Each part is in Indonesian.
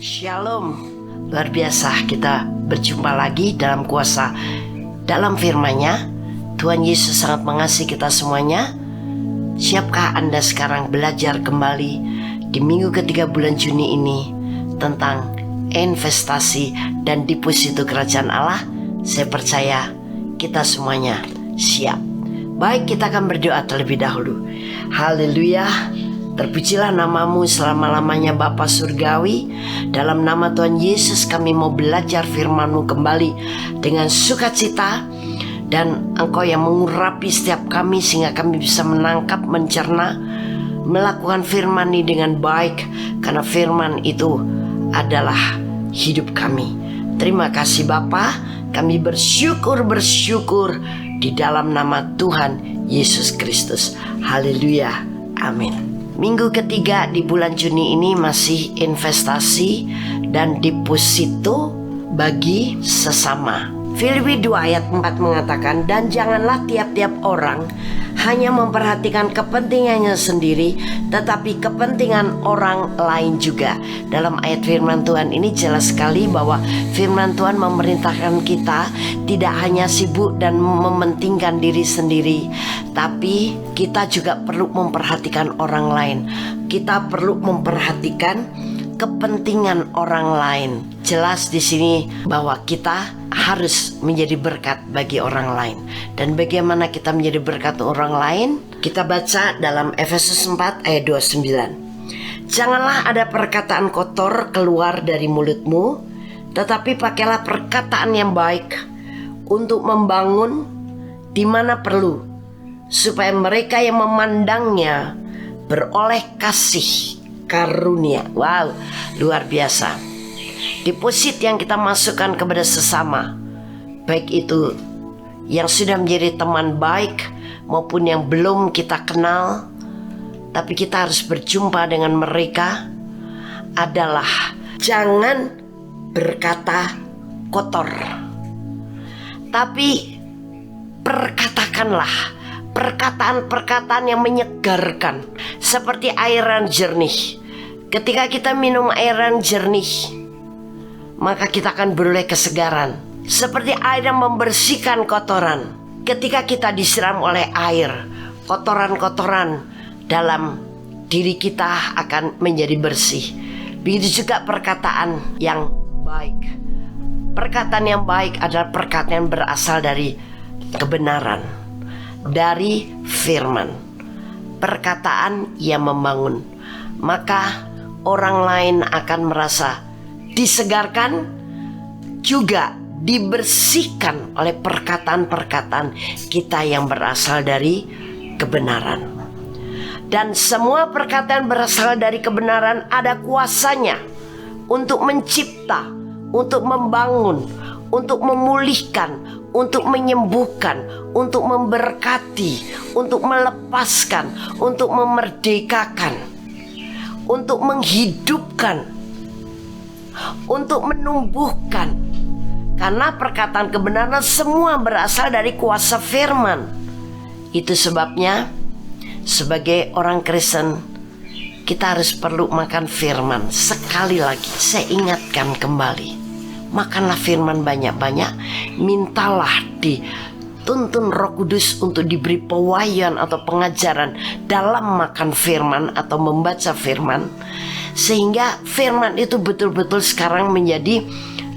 Shalom. Luar biasa kita berjumpa lagi dalam kuasa dalam firman-Nya. Tuhan Yesus sangat mengasihi kita semuanya. Siapkah Anda sekarang belajar kembali di minggu ketiga bulan Juni ini tentang investasi dan deposito kerajaan Allah? Saya percaya kita semuanya siap. Baik, kita akan berdoa terlebih dahulu. Haleluya. Terpujilah namamu selama-lamanya Bapa Surgawi. Dalam nama Tuhan Yesus kami mau belajar firman-Mu kembali dengan sukacita. Dan Engkau yang mengurapi setiap kami sehingga kami bisa menangkap, mencerna, melakukan firman ini dengan baik. Karena firman itu adalah hidup kami. Terima kasih Bapa. Kami bersyukur di dalam nama Tuhan Yesus Kristus. Haleluya. Amin. Minggu ketiga di bulan Juni ini masih investasi dan deposito bagi sesama. Filipi 2 ayat 4 mengatakan, dan janganlah tiap-tiap orang hanya memperhatikan kepentingannya sendiri, tetapi kepentingan orang lain juga. Dalam ayat firman Tuhan ini jelas sekali bahwa firman Tuhan memerintahkan kita tidak hanya sibuk dan mementingkan diri sendiri, tapi kita juga perlu memperhatikan orang lain. Kita perlu memperhatikan kepentingan orang lain. Jelas di sini bahwa kita harus menjadi berkat bagi orang lain. Dan bagaimana kita menjadi berkat orang lain? Kita baca dalam Efesus 4 ayat 29. Janganlah ada perkataan kotor keluar dari mulutmu, tetapi pakailah perkataan yang baik untuk membangun di mana perlu, supaya mereka yang memandangnya beroleh kasih karunia. Wow, luar biasa. Deposit yang kita masukkan kepada sesama, baik itu yang sudah menjadi teman baik maupun yang belum kita kenal, tapi kita harus berjumpa dengan mereka, adalah jangan berkata kotor, tapi perkatakanlah perkataan-perkataan yang menyegarkan, seperti air yang jernih. Ketika kita minum air yang jernih, maka kita akan beroleh kesegaran. Seperti air yang membersihkan kotoran. Ketika kita disiram oleh air, kotoran-kotoran dalam diri kita akan menjadi bersih. Begitu juga perkataan yang baik. Perkataan yang baik adalah perkataan yang berasal dari kebenaran, dari firman. Perkataan yang membangun. Maka orang lain akan merasa disegarkan, juga dibersihkan oleh perkataan-perkataan kita yang berasal dari kebenaran. Dan semua perkataan berasal dari kebenaran ada kuasanya untuk mencipta, untuk membangun, untuk memulihkan, untuk menyembuhkan, untuk memberkati, untuk melepaskan, untuk memerdekakan, untuk menghidupkan, untuk menumbuhkan. Karena perkataan kebenaran semua berasal dari kuasa firman. Itu sebabnya sebagai orang Kristen kita harus perlu makan firman. Sekali lagi saya ingatkan kembali, makanlah firman banyak-banyak. Mintalah dituntun Roh Kudus untuk diberi pewahyuan atau pengajaran dalam makan firman atau membaca firman, sehingga firman itu betul-betul sekarang menjadi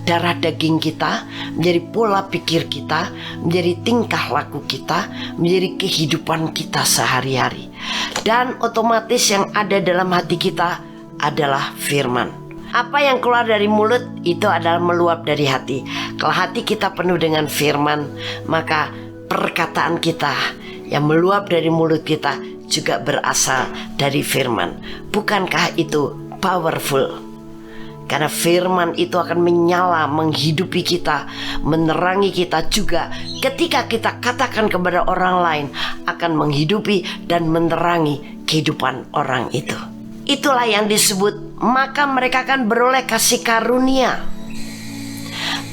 darah daging kita, menjadi pola pikir kita, menjadi tingkah laku kita, menjadi kehidupan kita sehari-hari. Dan otomatis yang ada dalam hati kita adalah firman. Apa yang keluar dari mulut itu adalah meluap dari hati. Kalau hati kita penuh dengan firman, maka perkataan kita yang meluap dari mulut kita juga berasal dari firman. Bukankah itu powerful? Karena firman itu akan menyala, menghidupi kita, menerangi kita juga. Ketika kita katakan kepada orang lain, akan menghidupi dan menerangi kehidupan orang itu. Itulah yang disebut, maka mereka akan beroleh kasih karunia.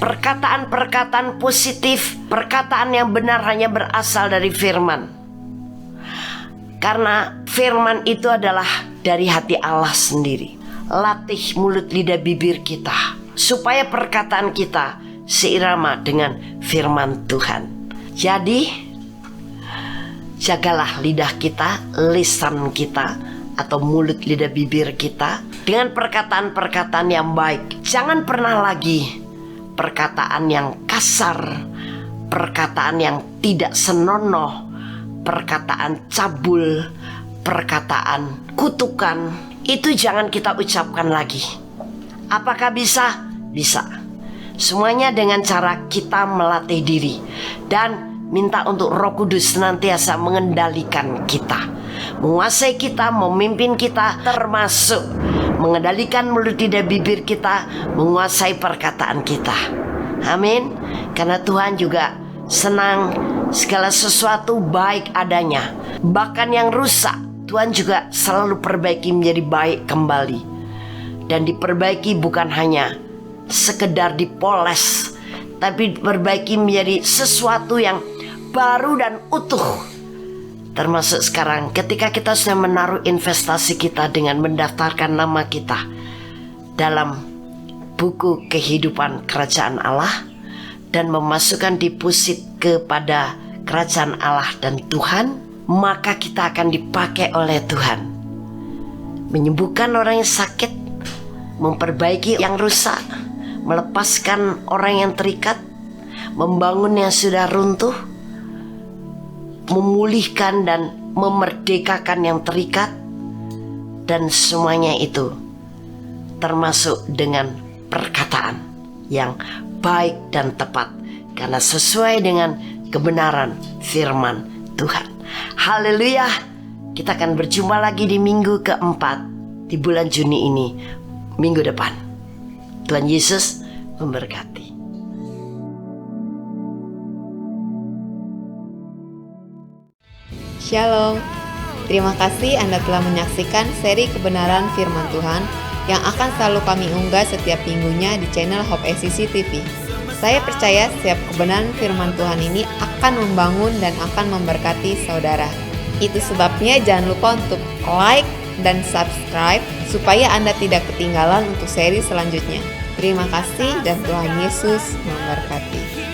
Perkataan-perkataan positif, perkataan yang benar hanya berasal dari firman. Karena firman itu adalah dari hati Allah sendiri. latih mulut lidah bibir kita supaya perkataan kita seirama dengan firman Tuhan. Jadi jagalah lidah kita, lisan kita atau mulut lidah bibir kita dengan perkataan-perkataan yang baik. Jangan pernah lagi perkataan yang kasar, perkataan yang tidak senonoh, perkataan cabul, perkataan kutukan. Itu jangan kita ucapkan lagi. Apakah bisa? Bisa. Semuanya dengan cara kita melatih diri dan minta untuk Roh Kudus senantiasa mengendalikan kita, menguasai kita, memimpin kita, termasuk mengendalikan mulut lidah bibir kita, menguasai perkataan kita. Amin. Karena Tuhan juga senang segala sesuatu baik adanya. Bahkan yang rusak Tuhan juga selalu perbaiki menjadi baik kembali. Dan diperbaiki bukan hanya sekedar dipoles, tapi diperbaiki menjadi sesuatu yang baru dan utuh. Termasuk sekarang ketika kita sudah menaruh investasi kita dengan mendaftarkan nama kita dalam buku kehidupan kerajaan Allah dan memasukkan deposit kepada kerajaan Allah dan Tuhan, maka kita akan dipakai oleh Tuhan menyembuhkan orang yang sakit, memperbaiki yang rusak, melepaskan orang yang terikat, membangun yang sudah runtuh, memulihkan dan memerdekakan yang terikat, dan semuanya itu termasuk dengan perkataan yang baik dan tepat karena sesuai dengan kebenaran firman Tuhan. Haleluya. Kita akan berjumpa lagi di minggu keempat di bulan Juni ini, minggu depan. Tuhan Yesus memberkati. Shalom. Terima kasih Anda telah menyaksikan seri kebenaran firman Tuhan yang akan selalu kami unggah setiap minggunya di channel Hope SCC TV. Saya percaya setiap kebenaran firman Tuhan ini akan membangun dan akan memberkati saudara. Itu sebabnya jangan lupa untuk like dan subscribe supaya Anda tidak ketinggalan untuk seri selanjutnya. Terima kasih dan Tuhan Yesus memberkati.